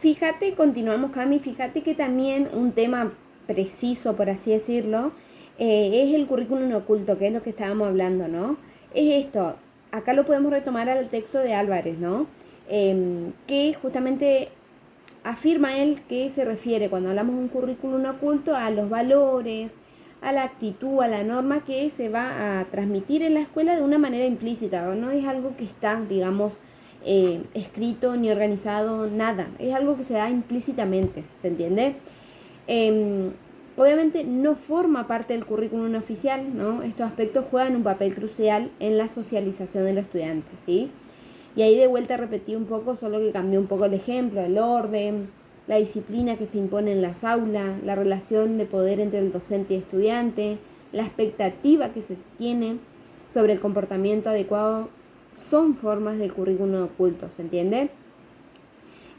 Fíjate, continuamos, Cami, fíjate que también un tema preciso, por así decirlo, es el currículum oculto, que es lo que estábamos hablando, ¿no? Es esto, acá lo podemos retomar al texto de Álvarez, ¿no? Que justamente afirma él que se refiere cuando hablamos de un currículum oculto a los valores, a la actitud, a la norma que se va a transmitir en la escuela de una manera implícita, no es algo que está, digamos, escrito ni organizado, nada, es algo que se da implícitamente, ¿se entiende? Eh, Obviamente no forma parte del currículum oficial, ¿no? Estos aspectos juegan un papel crucial en la socialización de los estudiantes, ¿sí? Y ahí de vuelta repetí un poco, solo que cambié un poco el ejemplo, el orden, la disciplina que se impone en las aulas, la relación de poder entre el docente y estudiante, la expectativa que se tiene sobre el comportamiento adecuado, son formas del currículum oculto, ¿se entiende?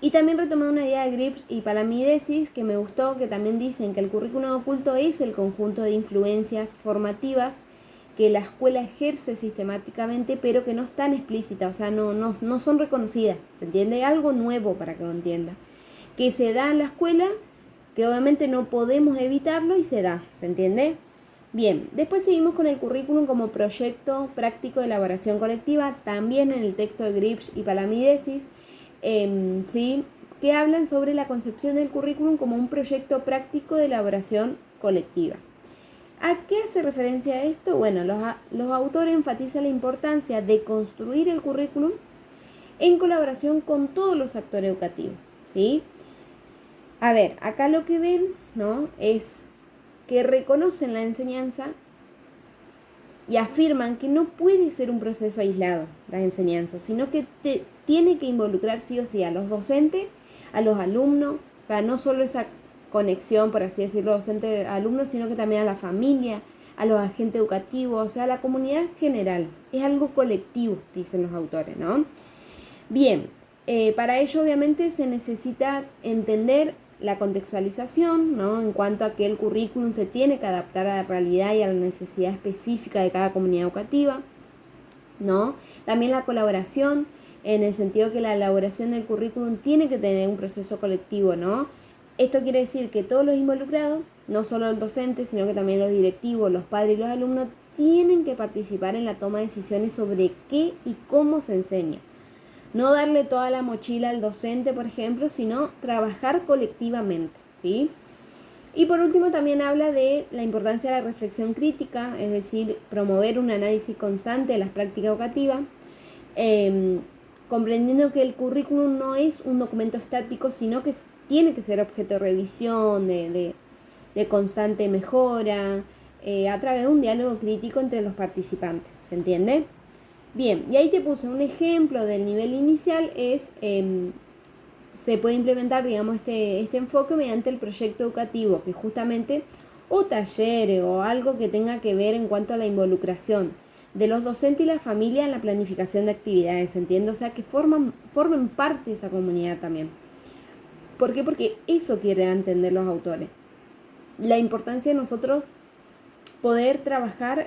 Y también retomé una idea de Grips y Palamidesis que me gustó, que también dicen que el currículum oculto es el conjunto de influencias formativas que la escuela ejerce sistemáticamente, pero que no están explícitas, o sea, no son reconocidas, ¿se entiende? Algo nuevo para que lo entienda, que se da en la escuela, que obviamente no podemos evitarlo y se da, ¿se entiende? Bien, después seguimos con el currículum como proyecto práctico de elaboración colectiva, también en el texto de Grips y Palamidesis, ¿sí? Que hablan sobre la concepción del currículum como un proyecto práctico de elaboración colectiva. ¿A qué hace referencia esto? Bueno, los autores enfatizan la importancia de construir el currículum en colaboración con todos los actores educativos, ¿sí? A ver, acá lo que ven, ¿no? Es que reconocen la enseñanza y afirman que no puede ser un proceso aislado, la enseñanza, sino que tiene que involucrar sí o sí a los docentes, a los alumnos, o sea, no solo esa conexión, por así decirlo, docente-alumno, sino que también a la familia, a los agentes educativos, o sea, a la comunidad en general. Es algo colectivo, dicen los autores, ¿no? Bien, para ello obviamente se necesita entender la contextualización, ¿no? En cuanto a que el currículum se tiene que adaptar a la realidad y a la necesidad específica de cada comunidad educativa, ¿no? También la colaboración, en el sentido que la elaboración del currículum tiene que tener un proceso colectivo, ¿no? Esto quiere decir que todos los involucrados, no solo el docente, sino que también los directivos, los padres y los alumnos, tienen que participar en la toma de decisiones sobre qué y cómo se enseña. No darle toda la mochila al docente, por ejemplo, sino trabajar colectivamente, ¿sí? Y por último también habla de la importancia de la reflexión crítica, es decir, promover un análisis constante de las prácticas educativas, eh, comprendiendo que el currículum no es un documento estático, sino que tiene que ser objeto de revisión, de constante mejora, a través de un diálogo crítico entre los participantes, ¿se entiende? Bien, y ahí te puse un ejemplo del nivel inicial, se puede implementar, digamos, este enfoque mediante el proyecto educativo, que justamente, o talleres, o algo que tenga que ver en cuanto a la involucración de los docentes y la familia en la planificación de actividades, ¿entiendes? O sea, que formen parte de esa comunidad también. ¿Por qué? Porque eso quieren entender los autores. La importancia de nosotros poder trabajar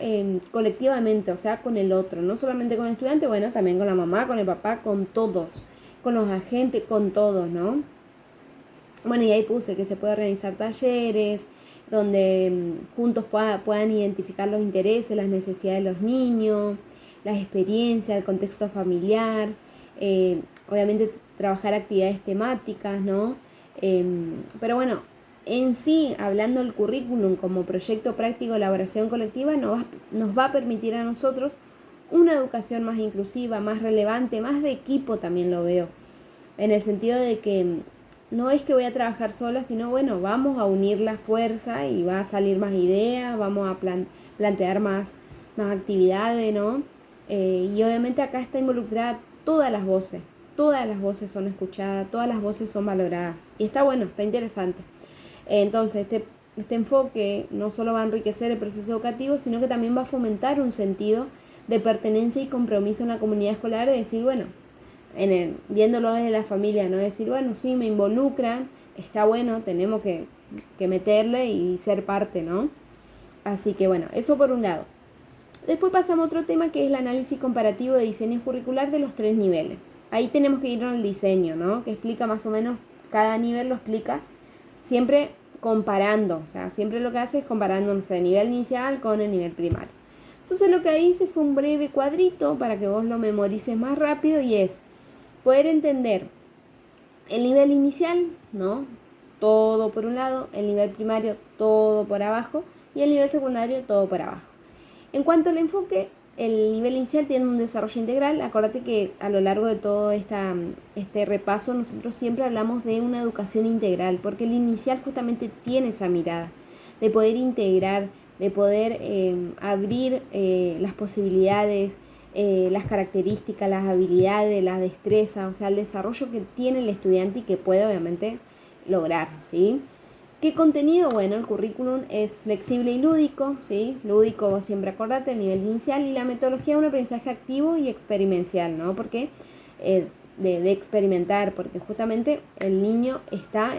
colectivamente, o sea, con el otro, no solamente con el estudiante, bueno, también con la mamá, con el papá, con todos, con los agentes, con todos, ¿no? Bueno, y ahí puse que se puede organizar talleres donde juntos puedan identificar los intereses, las necesidades de los niños, las experiencias, el contexto familiar, obviamente trabajar actividades temáticas, ¿no? Pero bueno, en sí, hablando del currículum como proyecto práctico de elaboración colectiva, nos va a permitir a nosotros una educación más inclusiva, más relevante, más de equipo también lo veo, en el sentido de que no es que voy a trabajar sola, sino bueno, vamos a unir la fuerza y va a salir más ideas, vamos a plantear más actividades, ¿no? Y obviamente acá está involucrada todas las voces son escuchadas, todas las voces son valoradas. Y está bueno, está interesante. Entonces, este enfoque no solo va a enriquecer el proceso educativo, sino que también va a fomentar un sentido de pertenencia y compromiso en la comunidad escolar, de decir, bueno, viéndolo desde la familia, no decir, bueno, sí, me involucran, está bueno, tenemos que meterle y ser parte, ¿no? Así que bueno, eso por un lado. Después pasamos a otro tema que es el análisis comparativo de diseño curricular de los 3 niveles. Ahí tenemos que ir al diseño, ¿no? Que explica más o menos cada nivel lo explica siempre comparando, o sea, siempre lo que hace es comparando, no sé, el nivel inicial con el nivel primario. Entonces lo que hice fue un breve cuadrito para que vos lo memorices más rápido y es poder entender el nivel inicial, ¿no? Todo por un lado, el nivel primario todo por abajo y el nivel secundario todo por abajo. En cuanto al enfoque, el nivel inicial tiene un desarrollo integral. Acuérdate que a lo largo de todo este repaso nosotros siempre hablamos de una educación integral, porque el inicial justamente tiene esa mirada de poder integrar, de poder abrir las posibilidades, las características, las habilidades, las destrezas, o sea, el desarrollo que tiene el estudiante y que puede obviamente lograr, ¿sí? ¿Qué contenido? Bueno, el currículum es flexible y lúdico, ¿sí? Lúdico, vos siempre acordate, el nivel inicial, y la metodología es un aprendizaje activo y experimental, ¿no? Porque de experimentar, porque justamente el niño está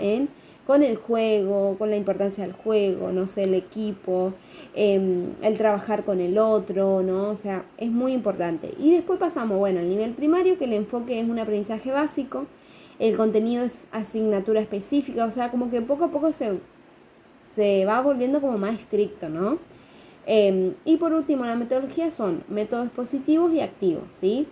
con el juego, con la importancia del juego, no sé, el equipo, el trabajar con el otro, ¿no? O sea, es muy importante. Y después pasamos, bueno, al nivel primario, que el enfoque es un aprendizaje básico, el contenido es asignatura específica, o sea, como que poco a poco se va volviendo como más estricto, ¿no? Y por último, la metodología son métodos positivos y activos, ¿sí?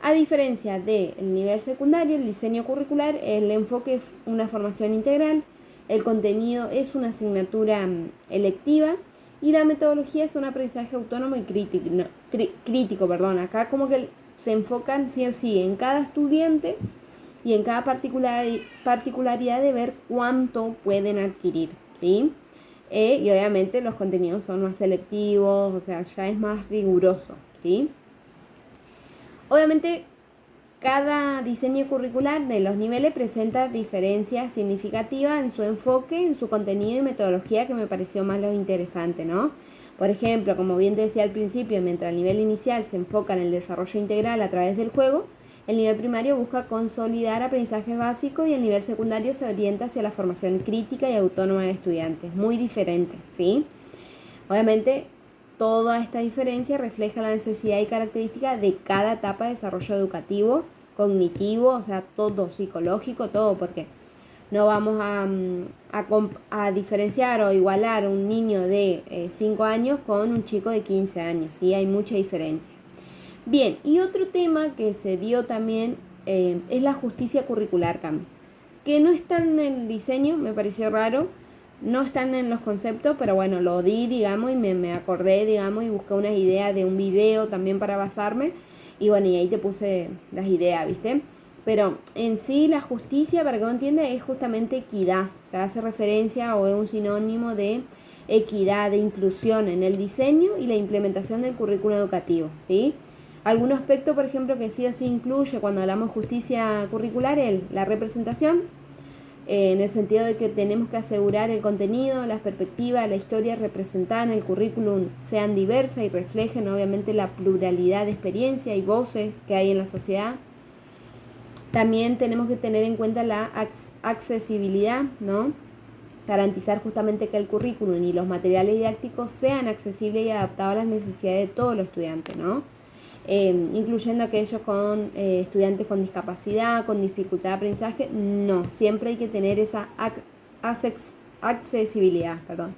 A diferencia del nivel secundario, el diseño curricular, el enfoque es una formación integral, el contenido es una asignatura electiva y la metodología es un aprendizaje autónomo y crítico. Acá como que se enfocan sí o sí en cada estudiante y en cada particularidad de ver cuánto pueden adquirir, ¿sí? Y obviamente los contenidos son más selectivos, o sea, ya es más riguroso, ¿sí? Obviamente, cada diseño curricular de los niveles presenta diferencias significativas en su enfoque, en su contenido y metodología, que me pareció más lo interesante, ¿no? Por ejemplo, como bien te decía al principio, mientras el nivel inicial se enfoca en el desarrollo integral a través del juego, el nivel primario busca consolidar aprendizajes básicos y el nivel secundario se orienta hacia la formación crítica y autónoma del estudiante. Muy diferente, ¿sí? Obviamente, toda esta diferencia refleja la necesidad y característica de cada etapa de desarrollo educativo, cognitivo, o sea, todo, psicológico, todo, porque no vamos a diferenciar o igualar un niño de 5 años con un chico de 15 años, ¿sí? Hay mucha diferencia. Bien, y otro tema que se dio también es la justicia curricular, Cam, que no está en el diseño, me pareció raro, no están en los conceptos, pero bueno, lo di, digamos, y me acordé, digamos, y busqué unas ideas de un video también para basarme, y bueno, y ahí te puse las ideas, ¿viste? Pero en sí la justicia, para que uno entienda, es justamente equidad, o sea, hace referencia o es un sinónimo de equidad, de inclusión en el diseño y la implementación del currículo educativo, ¿sí? Algún aspecto, por ejemplo, que sí o sí incluye cuando hablamos de justicia curricular, la representación, en el sentido de que tenemos que asegurar el contenido, las perspectivas, la historia representada en el currículum sean diversas y reflejen obviamente la pluralidad de experiencias y voces que hay en la sociedad. También tenemos que tener en cuenta la accesibilidad, ¿no? Garantizar justamente que el currículum y los materiales didácticos sean accesibles y adaptados a las necesidades de todos los estudiantes, ¿no? Incluyendo aquellos con estudiantes con discapacidad, con dificultad de aprendizaje, no, siempre hay que tener esa accesibilidad, perdón.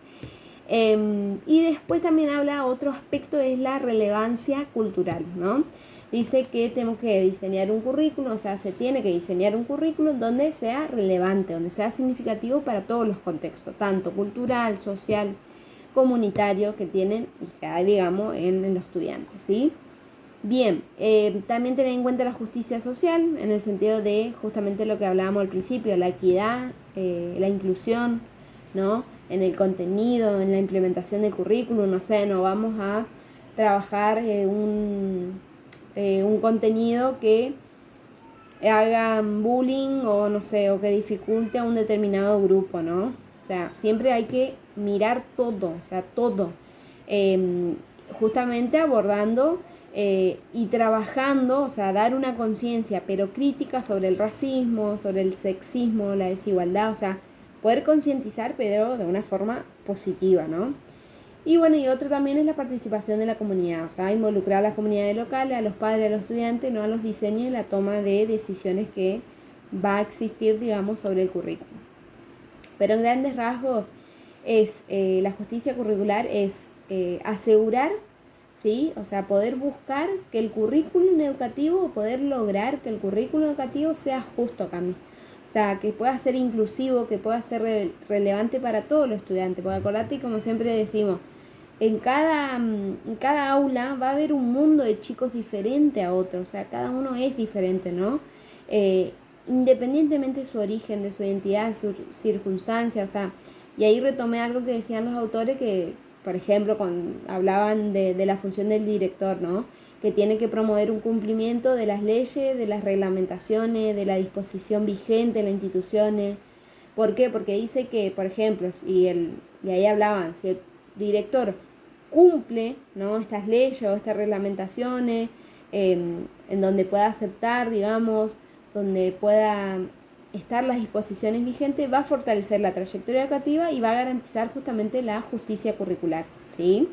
Y después también habla otro aspecto, es la relevancia cultural, ¿no? Dice que tenemos que diseñar un currículum, o sea, se tiene que diseñar un currículum donde sea relevante, donde sea significativo para todos los contextos, tanto cultural, social, comunitario que tienen y que hay, digamos, en los estudiantes, ¿sí? Bien, también tener en cuenta la justicia social, en el sentido de justamente lo que hablábamos al principio, la equidad, la inclusión, ¿no? En el contenido, en la implementación del currículum, no sé, no vamos a trabajar un contenido que haga bullying o no sé, o que dificulte a un determinado grupo, ¿no? O sea, siempre hay que mirar todo, o sea, todo, justamente abordando y trabajando, o sea, dar una conciencia, pero crítica sobre el racismo, sobre el sexismo, la desigualdad, o sea, poder concientizar, pero de una forma positiva, ¿no? Y bueno, y otro también es la participación de la comunidad, o sea, involucrar a las comunidades locales, a los padres, a los estudiantes, no a los diseños y la toma de decisiones que va a existir, digamos, sobre el currículum. Pero en grandes rasgos es la justicia curricular es asegurar, ¿sí? O sea, poder buscar que el currículum educativo, poder lograr que el currículum educativo sea justo, Cami. O sea, que pueda ser inclusivo, que pueda ser relevante para todos los estudiantes. Porque acordate, como siempre decimos, en cada aula va a haber un mundo de chicos diferente a otro. O sea, cada uno es diferente, ¿no? Eh, Independientemente de su origen, de su identidad, de su circunstancia. O sea, y ahí retomé algo que decían los autores que, por ejemplo, cuando hablaban de la función del director, ¿no? Que tiene que promover un cumplimiento de las leyes, de las reglamentaciones, de la disposición vigente en las instituciones. ¿Por qué? Porque dice que, por ejemplo, y ahí hablaban, si el director cumple, ¿no?, estas leyes o estas reglamentaciones, en donde pueda aceptar, digamos, donde pueda estar las disposiciones vigentes, va a fortalecer la trayectoria educativa y va a garantizar justamente la justicia curricular, ¿sí?